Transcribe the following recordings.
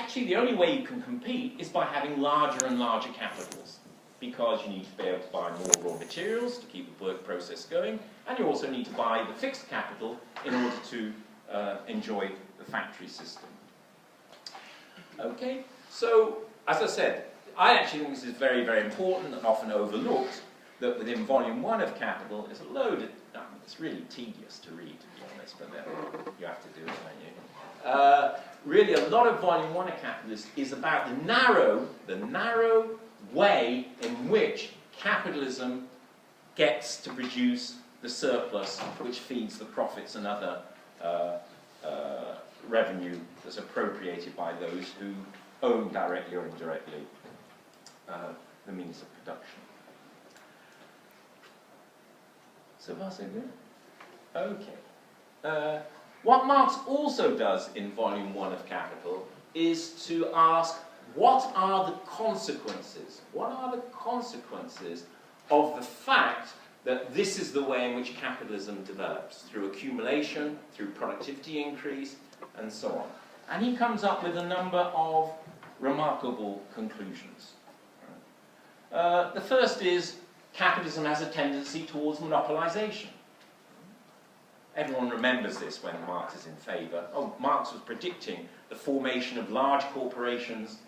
actually the only way you can compete is by having larger and larger capitals, because you need to be able to buy more raw materials to keep the work process going, and you also need to buy the fixed capital in order to enjoy the factory system. Okay, so as I said, I actually think this is very, very important and often overlooked, that within volume 1 of Capital there's a load of, it's really tedious to read, to be honest, but then you have to do it, don't you? Really a lot of volume 1 of Capital is about the narrow way in which capitalism gets to produce the surplus which feeds the profits and other revenue that's appropriated by those who own directly or indirectly the means of production. So far so good? Okay. What Marx also does in volume 1 of Capital is to ask, what are the consequences? What are the consequences of the fact that this is the way in which capitalism develops, through accumulation, through productivity increase, and so on? And he comes up with a number of remarkable conclusions. The first is, capitalism has a tendency towards monopolization. Everyone remembers this when Marx is in favour. Oh, Marx was predicting the formation of large corporations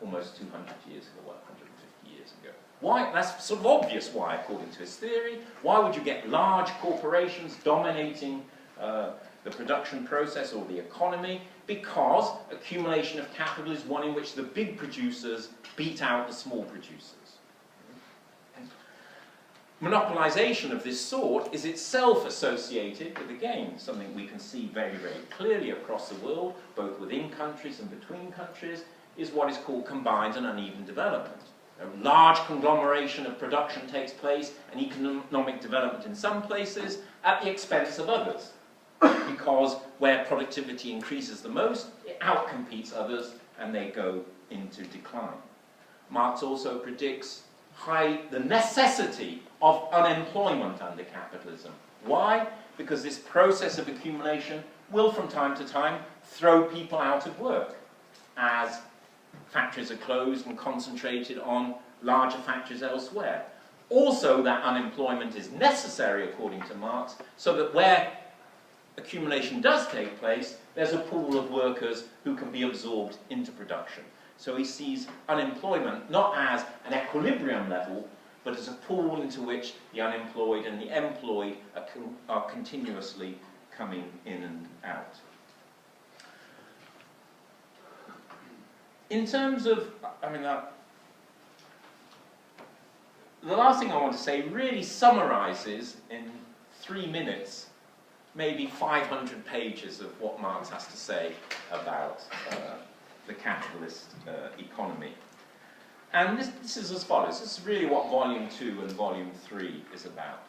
almost 200 years ago, well, 150 years ago. Why? That's sort of obvious why, according to his theory. Why would you get large corporations dominating the production process or the economy? Because accumulation of capital is one in which the big producers beat out the small producers. Monopolization of this sort is itself associated with, again, something we can see very, very clearly across the world, both within countries and between countries, is what is called combined and uneven development. A large conglomeration of production takes place, and economic development in some places, at the expense of others. Because where productivity increases the most, it outcompetes others, and they go into decline. Marx also predicts the necessity of unemployment under capitalism. Why? Because this process of accumulation will from time to time throw people out of work as factories are closed and concentrated on larger factories elsewhere. Also, that unemployment is necessary, according to Marx, so that where accumulation does take place, there's a pool of workers who can be absorbed into production. So he sees unemployment not as an equilibrium level, but as a pool into which the unemployed and the employed are continuously coming in and out. In terms of, the last thing I want to say really summarizes in 3 minutes maybe 500 pages of what Marx has to say about the capitalist economy. And this is as follows. This is really what Volume 2 and Volume 3 is about.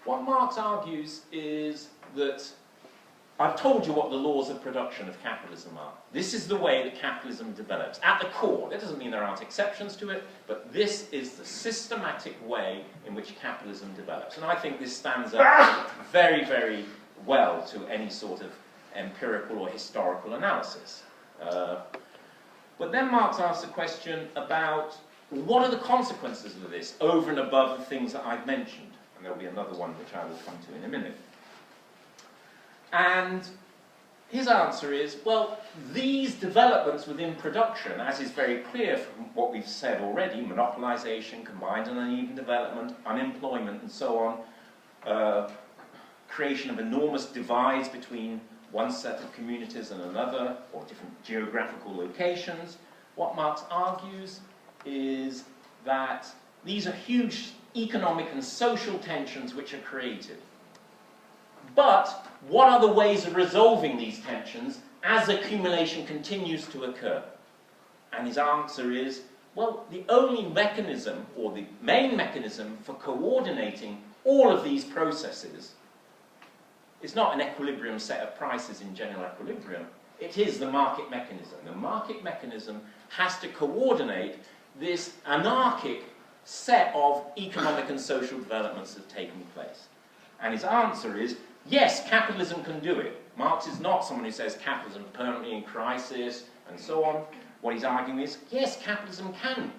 What Marx argues is that I've told you what the laws of production of capitalism are. This is the way that capitalism develops. At the core, that doesn't mean there aren't exceptions to it, but this is the systematic way in which capitalism develops. And I think this stands up very, very well to any sort of empirical or historical analysis. But then Marx asks a question about what are the consequences of this over and above the things that I've mentioned. And there'll be another one which I will come to in a minute. And his answer is, well, these developments within production, as is very clear from what we've said already, monopolization, combined and uneven development, unemployment and so on, creation of enormous divides between one set of communities and another, or different geographical locations. What Marx argues is that these are huge economic and social tensions which are created. But what are the ways of resolving these tensions as accumulation continues to occur? And his answer is, well, the only mechanism, or the main mechanism for coordinating all of these processes is not an equilibrium set of prices in general equilibrium, it is the market mechanism. The market mechanism has to coordinate this anarchic set of economic and social developments that have taken place. And his answer is, yes, capitalism can do it. Marx is not someone who says capitalism is permanently in crisis, and so on. What he's arguing is, yes, capitalism can,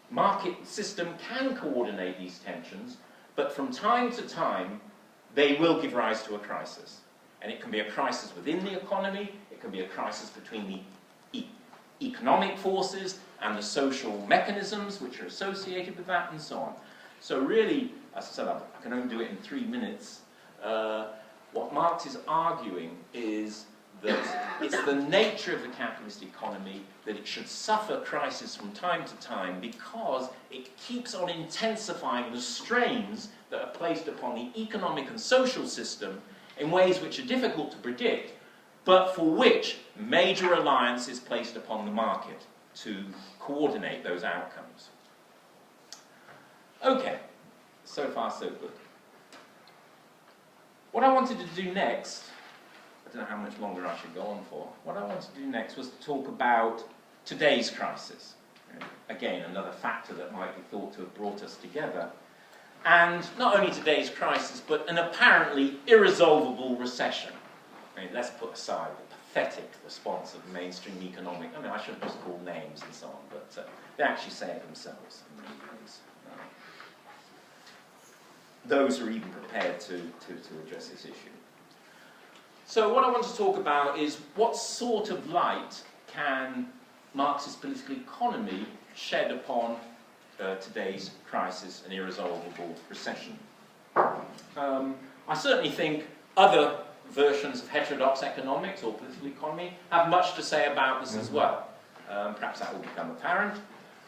market system can coordinate these tensions, but from time to time, they will give rise to a crisis. And it can be a crisis within the economy, it can be a crisis between the economic forces and the social mechanisms which are associated with that, and so on. So really, as I said, I can only do it in 3 minutes. What Marx is arguing is that it's the nature of the capitalist economy that it should suffer crisis from time to time because it keeps on intensifying the strains that are placed upon the economic and social system in ways which are difficult to predict, but for which major reliance is placed upon the market to coordinate those outcomes. Okay, so far so good. What I wanted to do next, I don't know how much longer I should go on for, what I wanted to do next was to talk about today's crisis. Again, another factor that might be thought to have brought us together. And not only today's crisis, but an apparently irresolvable recession. I mean, let's put aside the pathetic response of mainstream economic, I mean, I shouldn't just call names and so on, but they actually say it themselves in many ways. Those who are even prepared to address this issue. So what I want to talk about is what sort of light can Marxist political economy shed upon today's crisis and irresolvable recession. I certainly think other versions of heterodox economics or political economy have much to say about this as well. Perhaps that will become apparent.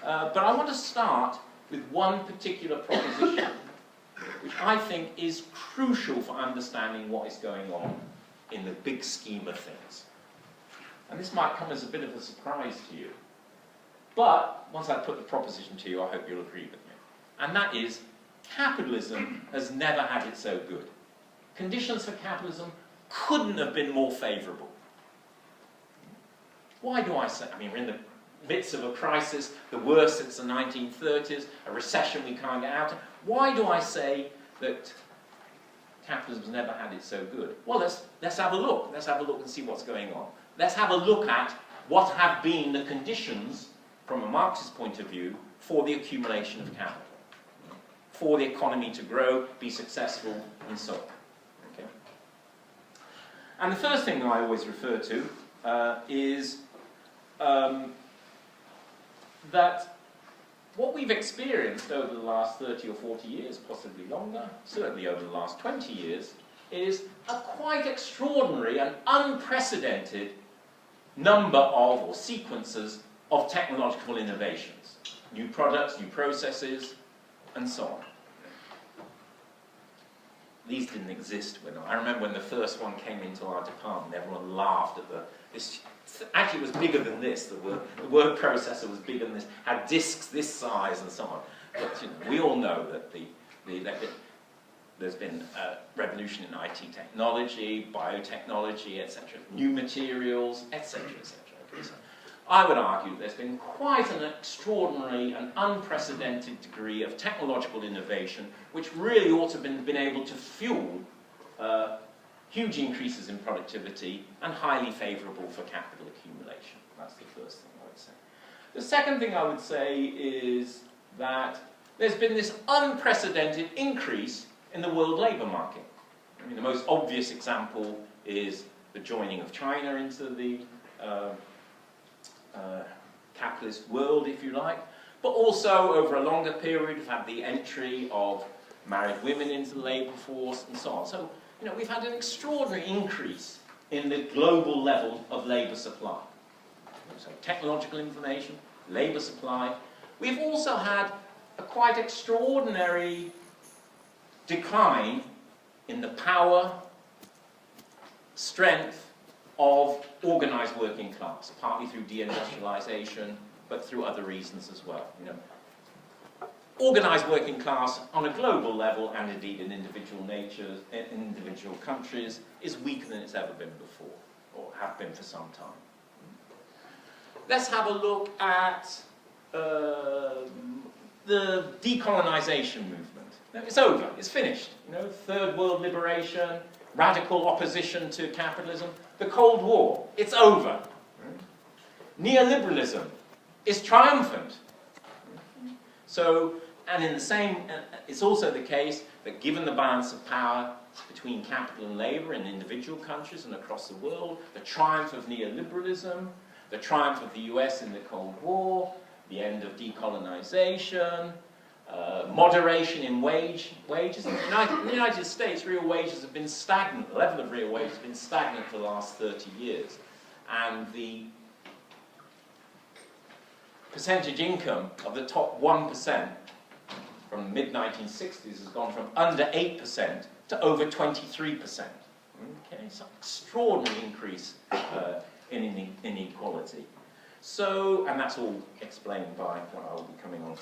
But I want to start with one particular proposition which I think is crucial for understanding what is going on in the big scheme of things. And this might come as a bit of a surprise to you. But once I put the proposition to you, I hope you'll agree with me. And that is, capitalism has never had it so good. Conditions for capitalism couldn't have been more favourable. Why do I say? I mean, we're in the midst of a crisis, the worst since the 1930s, a recession we can't get out of. Why do I say that capitalism has never had it so good? Well, let's have a look. Let's have a look and see what's going on. Let's have a look at what have been the conditions, from a Marxist point of view, for the accumulation of capital, for the economy to grow, be successful, and so on. Okay? And the first thing that I always refer to is that what we've experienced over the last 30 or 40 years, possibly longer, certainly over the last 20 years, is a quite extraordinary and unprecedented number of, or sequences of technological innovations. New products, new processes, and so on. These didn't exist when I remember when the first one came into our department, everyone laughed at this. Actually, it was bigger than this. The word processor was bigger than this, had disks this size and so on. But you know, we all know that there's been a revolution in IT technology, biotechnology, etc., new materials, etc., etc. Okay, so I would argue there's been quite an extraordinary and unprecedented degree of technological innovation, which really ought to have been able to fuel huge increases in productivity and highly favourable for capital accumulation. That's the first thing I would say. The second thing I would say is that there's been this unprecedented increase in the world labour market. I mean, the most obvious example is the joining of China into the capitalist world, if you like, but also over a longer period we've had the entry of married women into the labour force and so on. So, you know, we've had an extraordinary increase in the global level of labour supply. So technological information, labour supply. We've also had a quite extraordinary decline in the power, strength of organised working class, partly through deindustrialisation, but through other reasons as well. You know, organised working class on a global level, and indeed in individual natures, in individual countries, is weaker than it's ever been before, or have been for some time. Let's have a look at the decolonisation movement. It's over, it's finished. You know, Third World liberation, radical opposition to capitalism, the Cold War, it's over. neoliberalism is triumphant. So, and in the same, it's also the case that given the balance of power between capital and labour in individual countries and across the world, the triumph of neoliberalism, the triumph of the US in the Cold War, the end of decolonization, moderation in wages. In the United States, real wages have been stagnant. The level of real wages has been stagnant for the last 30 years. And the percentage income of the top 1% from the mid-1960s has gone from under 8% to over 23%. Okay, it's an extraordinary increase in inequality. So, and that's all explained by what I'll be coming on to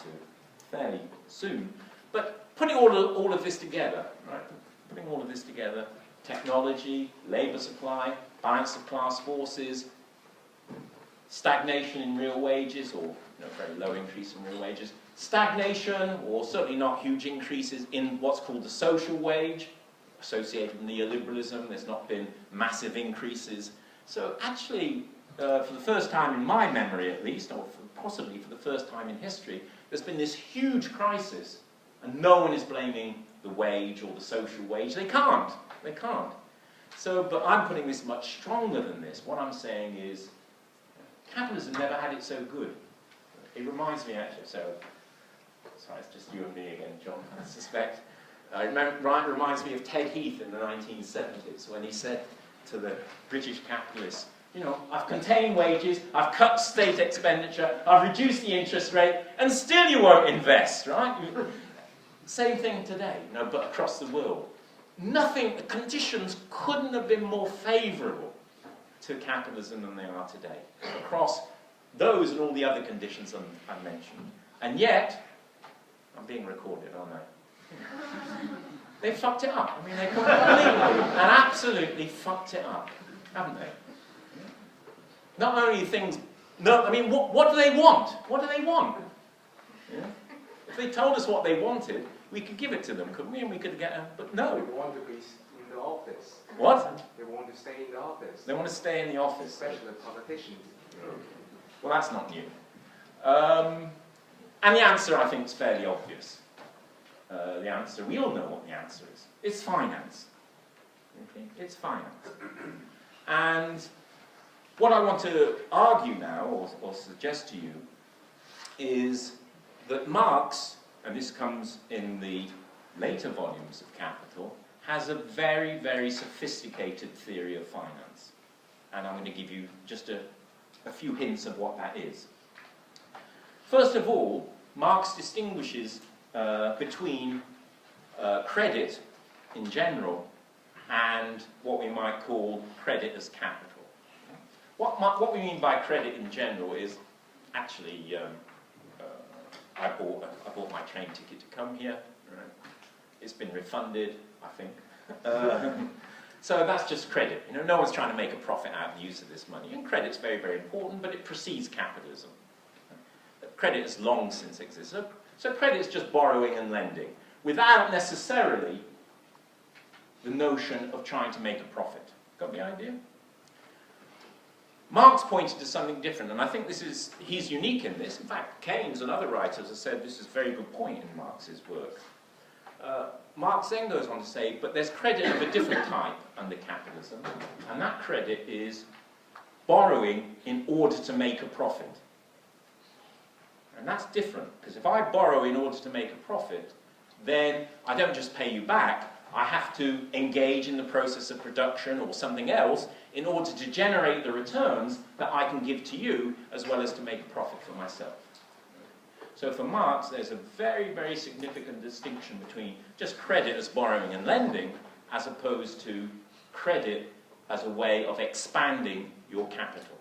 fairly soon. But putting all of this together, right? Putting all of this together, technology, labour supply, balance of class forces, stagnation in real wages, or very low increase in real wages, stagnation, or certainly not huge increases in what's called the social wage, associated with neoliberalism. There's not been massive increases. So actually, for the first time in my memory at least, or possibly for the first time in history, there's been this huge crisis, and no one is blaming the wage or the social wage. They can't. They can't. So, but I'm putting this much stronger than this. What I'm saying is, capitalism never had it so good. It reminds me actually, sorry, it's just you and me again, John, I suspect. It reminds me of Ted Heath in the 1970s when he said to the British capitalists, I've contained wages, I've cut state expenditure, I've reduced the interest rate, and still you won't invest, right? Same thing today, but across the world. The conditions couldn't have been more favourable to capitalism than they are today, across those and all the other conditions I mentioned. And yet, I'm being recorded, aren't I? They fucked it up. I mean, they completely and absolutely fucked it up, haven't they? Not only things... No, I mean, what do they want? What do they want? Yeah? If they told us what they wanted, we could give it to them, couldn't we? And we could get them. But no. They want to be in the office. What? They want to stay in the office. They want to stay in the office. Especially politicians. Well, that's not new. And the answer, I think, is fairly obvious. The answer, we all know what the answer is. It's finance. Okay? It's finance. And what I want to argue now, or suggest to you, is that Marx, and this comes in the later volumes of Capital, has a very, very sophisticated theory of finance. And I'm going to give you just a few hints of what that is. First of all, Marx distinguishes between credit in general and what we might call credit as capital. What we mean by credit in general is actually I bought my train ticket to come here. Right? It's been refunded, I think. So that's just credit. No one's trying to make a profit out of the use of this money. And credit's very, very important, but it precedes capitalism. Credit has long since existed. So credit is just borrowing and lending, without necessarily the notion of trying to make a profit. Got the idea? Marx pointed to something different, and I think he's unique in this. In fact, Keynes and other writers have said this is a very good point in Marx's work. Marx then goes on to say, but there's credit of a different type under capitalism, and that credit is borrowing in order to make a profit. And that's different, because if I borrow in order to make a profit, then I don't just pay you back, I have to engage in the process of production or something else in order to generate the returns that I can give to you, as well as to make a profit for myself. So for Marx, there's a very, very significant distinction between just credit as borrowing and lending, as opposed to credit as a way of expanding your capital.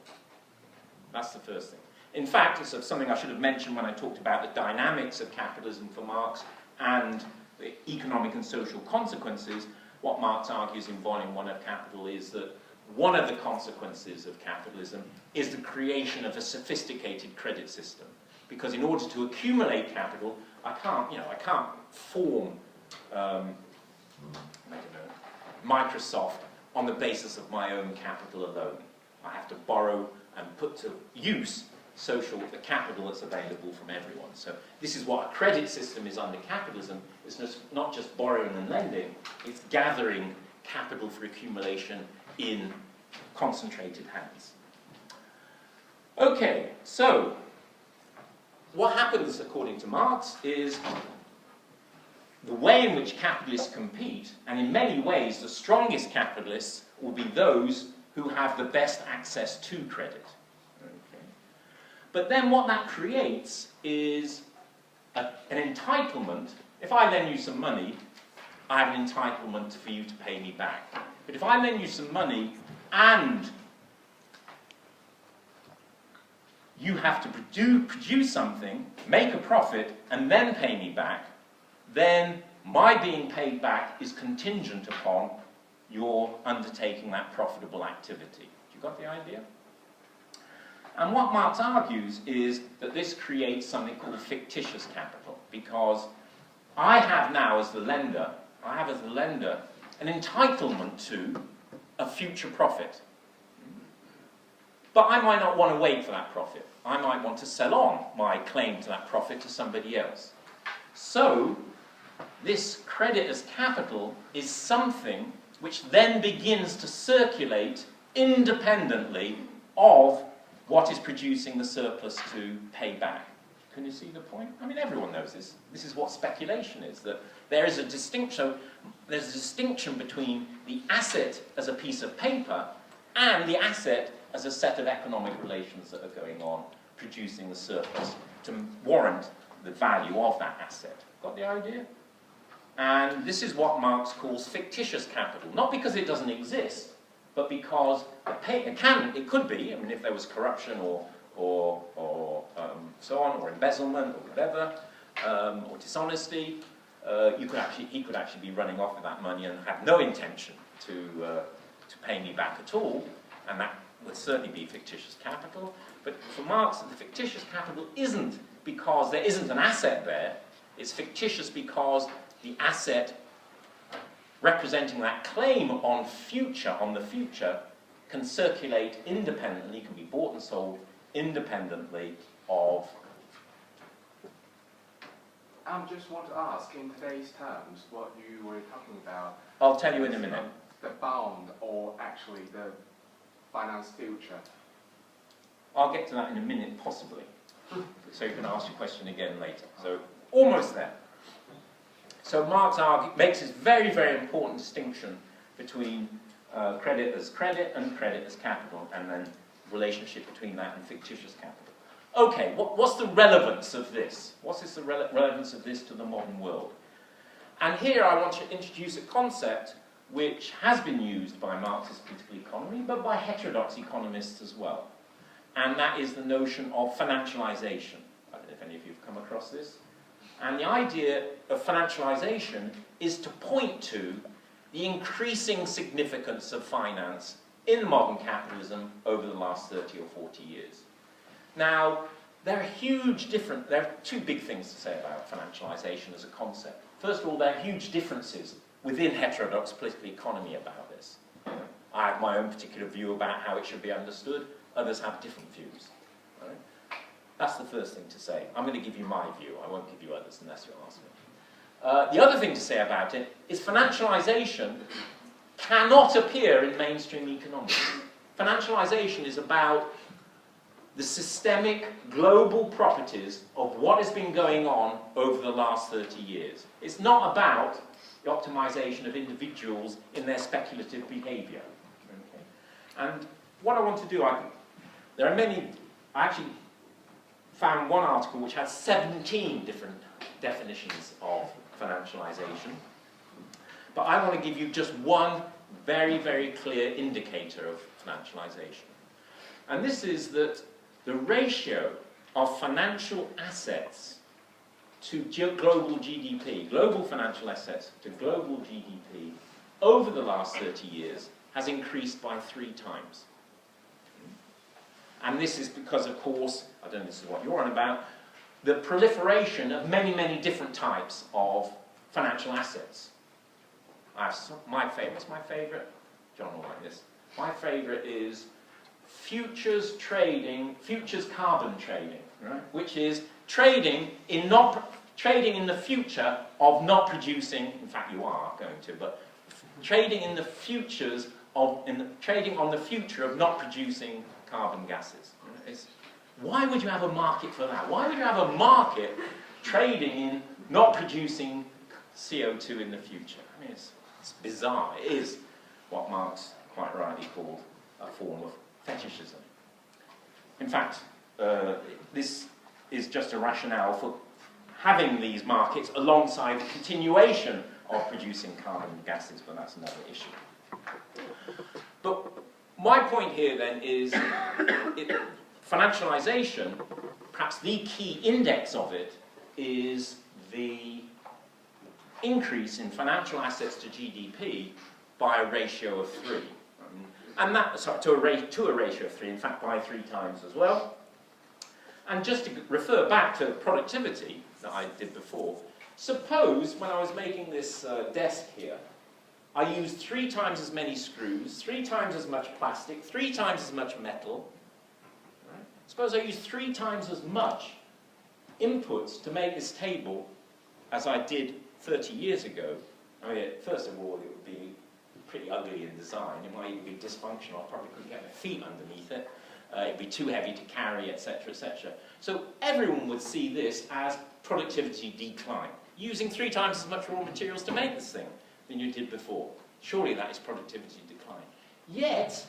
That's the first thing. In fact, it's something I should have mentioned when I talked about the dynamics of capitalism for Marx and the economic and social consequences. What Marx argues in Volume 1 of Capital is that one of the consequences of capitalism is the creation of a sophisticated credit system. Because in order to accumulate capital, I can't form, Microsoft on the basis of my own capital alone. I have to borrow and put to use the capital that's available from everyone. So this is what a credit system is under capitalism. It's not just borrowing and lending, it's gathering capital for accumulation in concentrated hands. Okay, so what happens, according to Marx, is the way in which capitalists compete, and in many ways the strongest capitalists will be those who have the best access to credit. Okay. But then what that creates is an entitlement. If I lend you some money, I have an entitlement for you to pay me back. But if I lend you some money and you have to produce something, make a profit, and then pay me back, then my being paid back is contingent upon your undertaking that profitable activity. You got the idea? And what Marx argues is that this creates something called fictitious capital, because I have now as the lender, an entitlement to a future profit. But I might not want to wait for that profit. I might want to sell on my claim to that profit to somebody else. So, this credit as capital is something which then begins to circulate independently of what is producing the surplus to pay back. Can you see the point? I mean, everyone knows this. This is what speculation is, that there is a distinction, there's a distinction between the asset as a piece of paper and the asset as a set of economic relations that are going on, producing the surplus to warrant the value of that asset. Got the idea? And this is what Marx calls fictitious capital. Not because it doesn't exist, but because it could be, I mean, if there was corruption or so on, or embezzlement, or whatever, or dishonesty, he could actually be running off with that money and have no intention to pay me back at all, and that would certainly be fictitious capital. But for Marx, the fictitious capital isn't because there isn't an asset there. It's fictitious because the asset representing that claim on the future, can circulate independently, can be bought and sold independently of. I just want to ask, in today's terms, what you were talking about. I'll tell you in a minute. The bond, or actually the finance future. I'll get to that in a minute, possibly. So you can ask your question again later. So, almost there. So Marx makes this very, very important distinction between credit as credit and credit as capital, and then relationship between that and fictitious capital. Okay, what's the relevance of this? What's the relevance of this to the modern world? And here I want to introduce a concept which has been used by Marxist political economy, but by heterodox economists as well. And that is the notion of financialization. I don't know if any of you have come across this. And the idea of financialization is to point to the increasing significance of finance in modern capitalism over the last 30 or 40 years. Now, there are two big things to say about financialization as a concept. First of all, there are huge differences within heterodox political economy about this. I have my own particular view about how it should be understood. Others have different views. Right? That's the first thing to say. I'm going to give you my view. I won't give you others unless you ask me. The other thing to say about it is financialization cannot appear in mainstream economics. Financialization is about the systemic global properties of what has been going on over the last 30 years. It's not about the optimization of individuals in their speculative behavior. Okay? And what I want to do, there are many, I actually found one article which has 17 different definitions of financialization. But I want to give you just one very, very clear indicator of financialization. And this is that the ratio of financial assets to global GDP, global financial assets to global GDP, over the last 30 years has increased by 3 times. And this is because, of course, I don't know if this is what you're on about, the proliferation of many, many different types of financial assets. I have what's my favourite? John will like this. My favourite is futures trading, futures carbon trading, right? Which is trading in the future of not producing. In fact, you are going to, but trading in the futures of trading on the future of not producing carbon gases. Why would you have a market for that? Why would you have a market trading in not producing CO2 in the future? I mean, it's bizarre. It is what Marx quite rightly called a form of fetishism. In fact, this is just a rationale for having these markets alongside the continuation of producing carbon gases, but that's another issue. But my point here then is financialization, perhaps the key index of it, is the increase in financial assets to GDP by a ratio of 3. And that, sorry, to a ratio of 3, in fact by 3 times as well. And just to refer back to productivity that I did before, suppose when I was making this desk here, I used 3 times as many screws, 3 times as much plastic, 3 times as much metal. Right? Suppose I used 3 times as much inputs to make this table as I did 30 years ago. I mean, first of all, it would be pretty ugly in design. It might even be dysfunctional. I probably couldn't get my feet underneath it. It'd be too heavy to carry, etc., etc. So everyone would see this as productivity decline, using 3 times as much raw materials to make this thing than you did before. Surely that is productivity decline. Yet,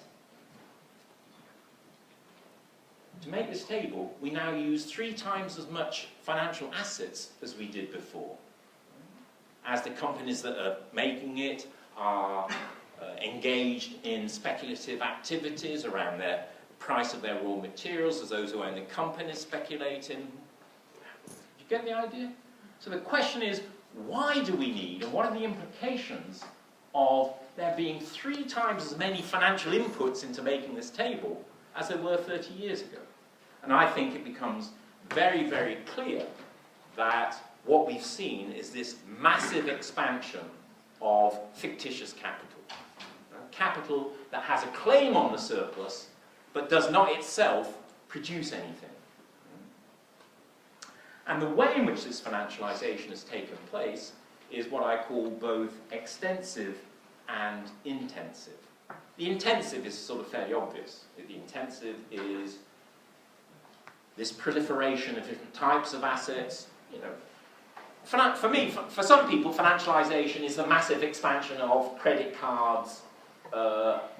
to make this table, we now use 3 times as much financial assets as we did before. As the companies that are making it are engaged in speculative activities around the price of their raw materials, as those who own the companies speculate in. You get the idea? So the question is, why do we need, and what are the implications of there being 3 times as many financial inputs into making this table as there were 30 years ago? And I think it becomes very, very clear that what we've seen is this massive expansion of fictitious capital. Capital that has a claim on the surplus, but does not itself produce anything. And the way in which this financialization has taken place is what I call both extensive and intensive. The intensive is sort of fairly obvious. The intensive is this proliferation of different types of assets. You know, for me, for some people, financialization is the massive expansion of credit cards,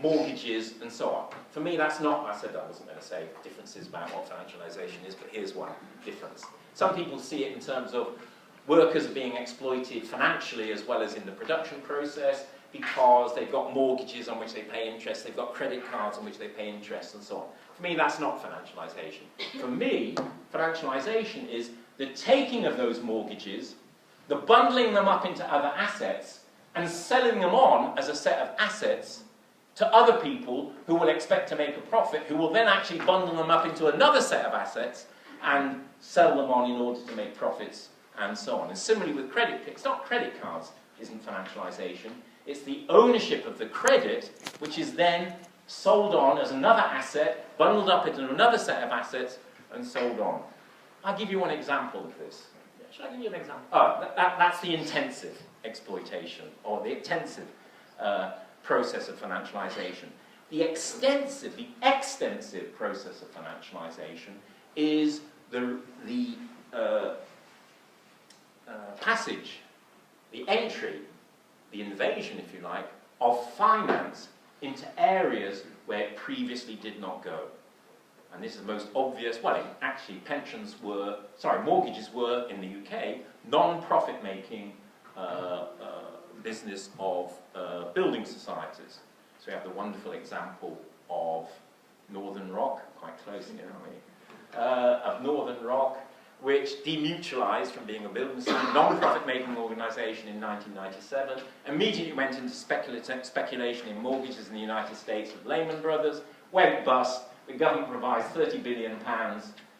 mortgages, and so on. For me, that's not, I said I wasn't going to say differences about what financialization is, but here's one difference. Some people see it in terms of workers are being exploited financially as well as in the production process because they've got mortgages on which they pay interest, they've got credit cards on which they pay interest, and so on. For me, that's not financialization. For me, financialization is the taking of those mortgages, the bundling them up into other assets, and selling them on as a set of assets to other people who will expect to make a profit, who will then actually bundle them up into another set of assets and sell them on in order to make profits, and so on. And similarly with credit, it's not credit cards, isn't financialization. It's the ownership of the credit, which is then sold on as another asset, bundled up into another set of assets, and sold on. I'll give you one example of this. Should I give you an example? Oh, that's the intensive exploitation, or the intensive process of financialization. The extensive process of financialization is the passage, the entry, the invasion, if you like, of finance into areas where it previously did not go. And this is the most obvious, well, actually mortgages were, in the UK, non-profit making business of building societies. So we have the wonderful example of Northern Rock, quite close here, aren't we? Of Northern Rock, which demutualized from being a building society, non-profit making organisation in 1997, immediately went into speculation in mortgages in the United States with Lehman Brothers, went bust. The government provides £30 billion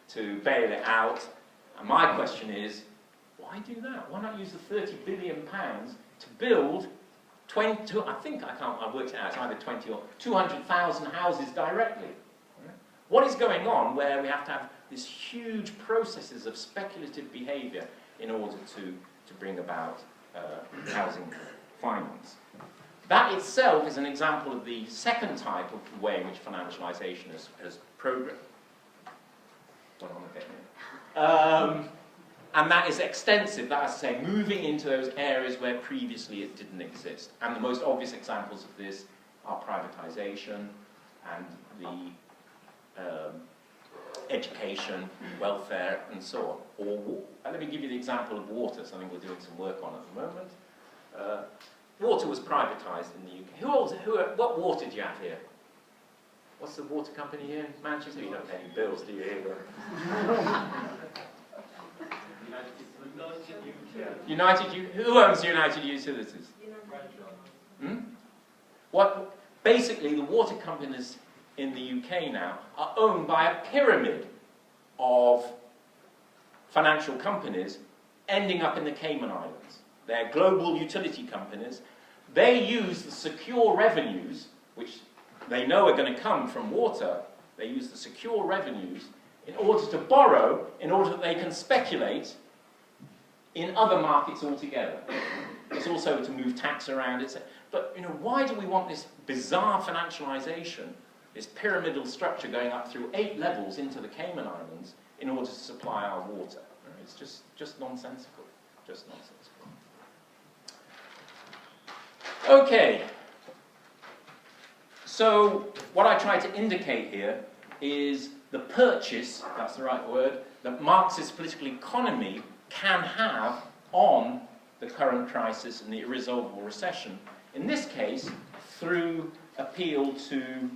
to bail it out. And my question is, why do that? Why not use the £30 billion to build I worked it out, it's either 20 or 200,000 houses directly? What is going on where we have to have these huge processes of speculative behavior in order to bring about housing finance? That itself is an example of the second type of way in which financialization has progressed. And that is extensive, that is to say, moving into those areas where previously it didn't exist. And the most obvious examples of this are privatization and the education, welfare, and so on. Or, let me give you the example of water, something we're doing some work on at the moment. Water was privatized in the UK. What water do you have here? What's the water company here in Manchester? You don't pay any bills, do you? Who owns United Utilities? Basically, the water companies in the UK now are owned by a pyramid of financial companies ending up in the Cayman Islands. They're global utility companies. They use the secure revenues, which they know are going to come from water. They use the secure revenues in order to borrow, in order that they can speculate in other markets altogether. It's also to move tax around, etc. But why do we want this bizarre financialization, this pyramidal structure going up through 8 levels into the Cayman Islands in order to supply our water? It's just nonsensical. Just nonsensical. Okay. So what I try to indicate here is the purchase, that's the right word, that Marxist political economy can have on the current crisis and the irresolvable recession. In this case, through appeal to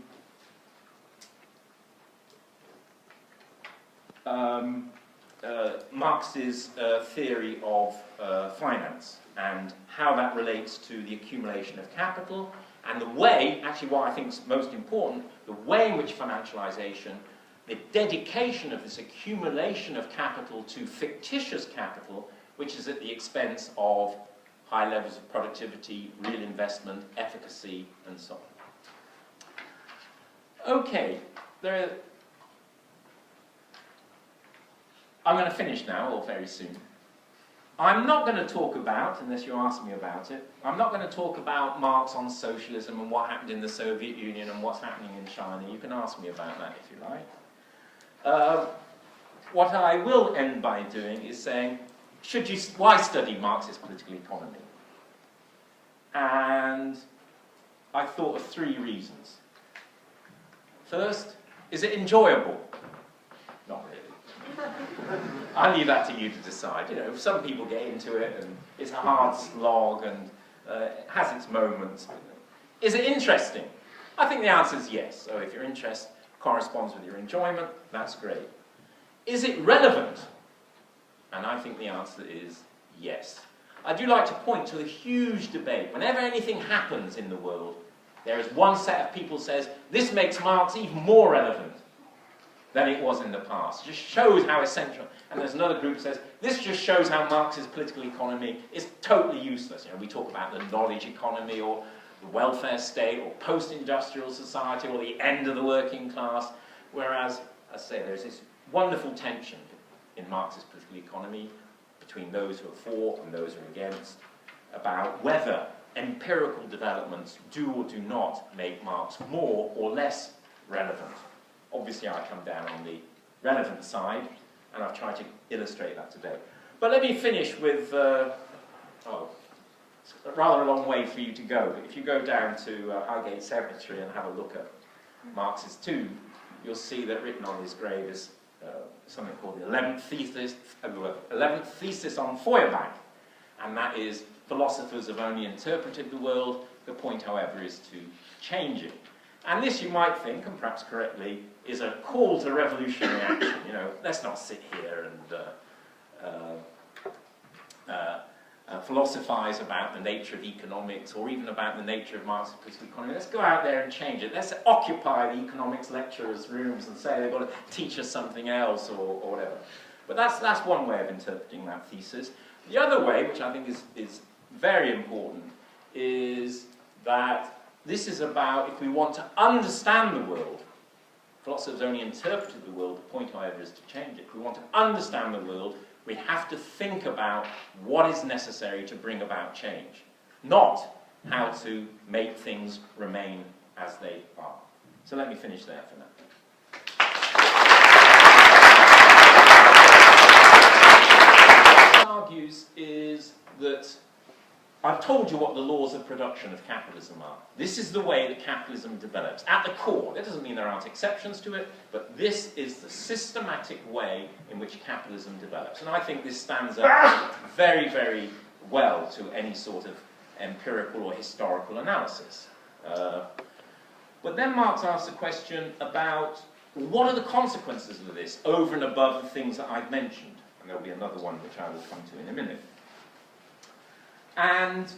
Marx's theory of finance and how that relates to the accumulation of capital and the way, actually what I think is most important, the way in which financialization, the dedication of this accumulation of capital to fictitious capital, which is at the expense of high levels of productivity, real investment, efficacy, and so on. Okay, I'm going to finish now, or very soon. I'm not going to talk about, unless you ask me about it, I'm not going to talk about Marx on socialism and what happened in the Soviet Union and what's happening in China. You can ask me about that if you like. What I will end by doing is saying, why study Marxist political economy? And I thought of 3 reasons. First, is it enjoyable? Not really. I leave that to you to decide. Some people get into it and it's a hard slog and it has its moments. Is it interesting? I think the answer is yes. So if your interest corresponds with your enjoyment, that's great. Is it relevant? And I think the answer is yes. I do like to point to a huge debate. Whenever anything happens in the world, there is one set of people who says, this makes Marx even more relevant than it was in the past. It just shows how essential. And there's another group that says, this just shows how Marx's political economy is totally useless. We talk about the knowledge economy or the welfare state or post-industrial society or the end of the working class. Whereas, as I say, there's this wonderful tension in Marx's political economy between those who are for and those who are against about whether empirical developments do or do not make Marx more or less relevant. Obviously, I come down on the relevant side, and I've tried to illustrate that today. But let me finish with, it's rather a long way for you to go, but if you go down to Highgate Cemetery and have a look at Marx's tomb, you'll see that written on his grave is something called the 11th thesis on Feuerbach, and that is philosophers have only interpreted the world. The point, however, is to change it. And this, you might think, and perhaps correctly, is a call to revolutionary action. Let's not sit here and philosophize about the nature of economics or even about the nature of Marxist political economy. Let's go out there and change it. Let's occupy the economics lecturers' rooms and say they've got to teach us something else or whatever. But that's one way of interpreting that thesis. The other way, which I think is very important, is that this is about, if we want to understand the world Philosophers only interpreted the world. The point, however, is to change it. If we want to understand the world, we have to think about what is necessary to bring about change, not how to make things remain as they are. So let me finish there for now. What argues is that I've told you what the laws of production of capitalism are. This is the way that capitalism develops. At the core, that doesn't mean there aren't exceptions to it, but this is the systematic way in which capitalism develops. And I think this stands up very, very well to any sort of empirical or historical analysis. But then Marx asks a question about what are the consequences of this over and above the things that I've mentioned. And there'll be another one which I will come to in a minute. And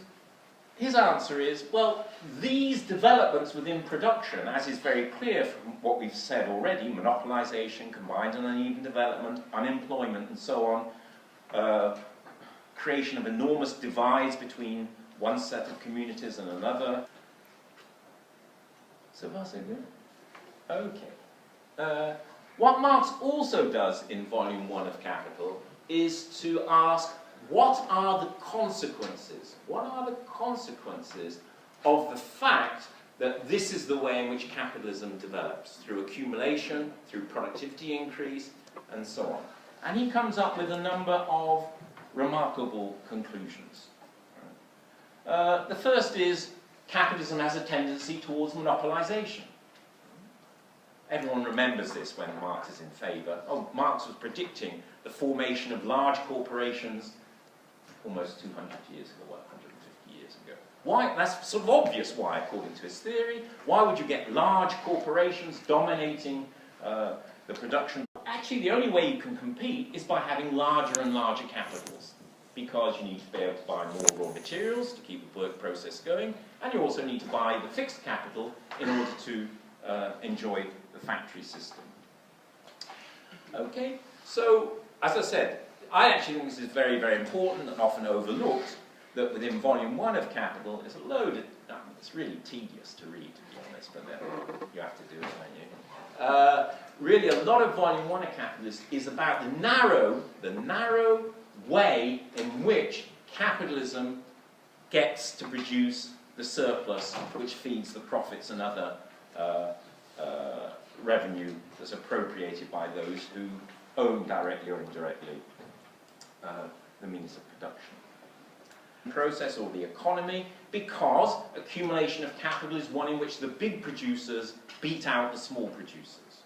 his answer is, well, these developments within production, as is very clear from what we've said already, monopolization, combined and uneven development, unemployment, and so on, creation of enormous divides between one set of communities and another. So far, so good? Okay. What Marx also does in Volume 1 of Capital is to ask, what are the consequences? What are the consequences of the fact that this is the way in which capitalism develops, through accumulation, through productivity increase, and so on? And he comes up with a number of remarkable conclusions. The first is, capitalism has a tendency towards monopolization. Everyone remembers this when Marx is in favour. Oh, Marx was predicting the formation of large corporations almost 200 years ago, well, 150 years ago. Why? That's sort of obvious why, according to his theory. Why would you get large corporations dominating the production? Actually, the only way you can compete is by having larger and larger capitals, because you need to be able to buy more raw materials to keep the work process going, and you also need to buy the fixed capital in order to enjoy the factory system. Okay, so, as I said, I actually think this is very, very important and often overlooked, that within Volume 1 of Capital is a load of, it's really tedious to read, to be honest, but then you have to do it, don't you? Really, a lot of Volume 1 of Capital is about the narrow way in which capitalism gets to produce the surplus which feeds the profits and other revenue that's appropriated by those who own directly or indirectly the means of production. Process, or the economy, because accumulation of capital is one in which the big producers beat out the small producers.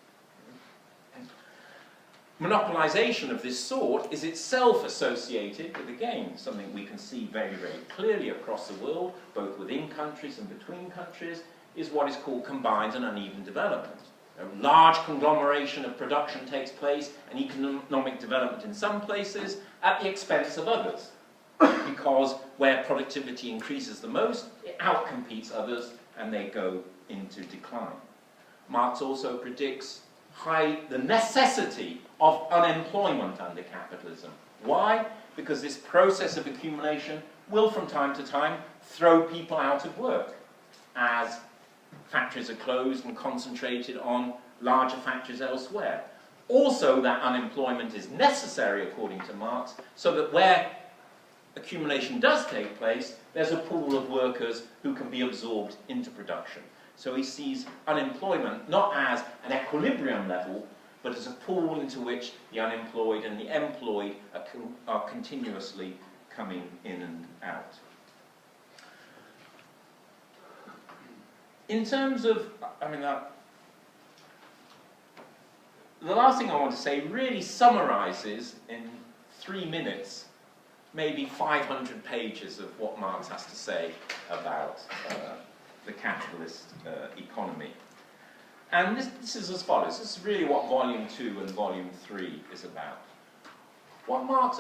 Monopolization of this sort is itself associated with, again, something we can see very, very clearly across the world, both within countries and between countries, is what is called combined and uneven development. A large conglomeration of production takes place and economic development in some places at the expense of others, because where productivity increases the most, it outcompetes others and they go into decline. Marx also predicts the necessity of unemployment under capitalism. Why? Because this process of accumulation will from time to time throw people out of work as factories are closed and concentrated on larger factories elsewhere. Also, that unemployment is necessary, according to Marx, so that where accumulation does take place, there's a pool of workers who can be absorbed into production. So he sees unemployment not as an equilibrium level, but as a pool into which the unemployed and the employed are continuously coming in and out. In terms of, the last thing I want to say really summarizes in 3 minutes, maybe 500 pages of what Marx has to say about the capitalist economy. And this is as follows. This is really what Volume 2 and Volume 3 is about. What Marx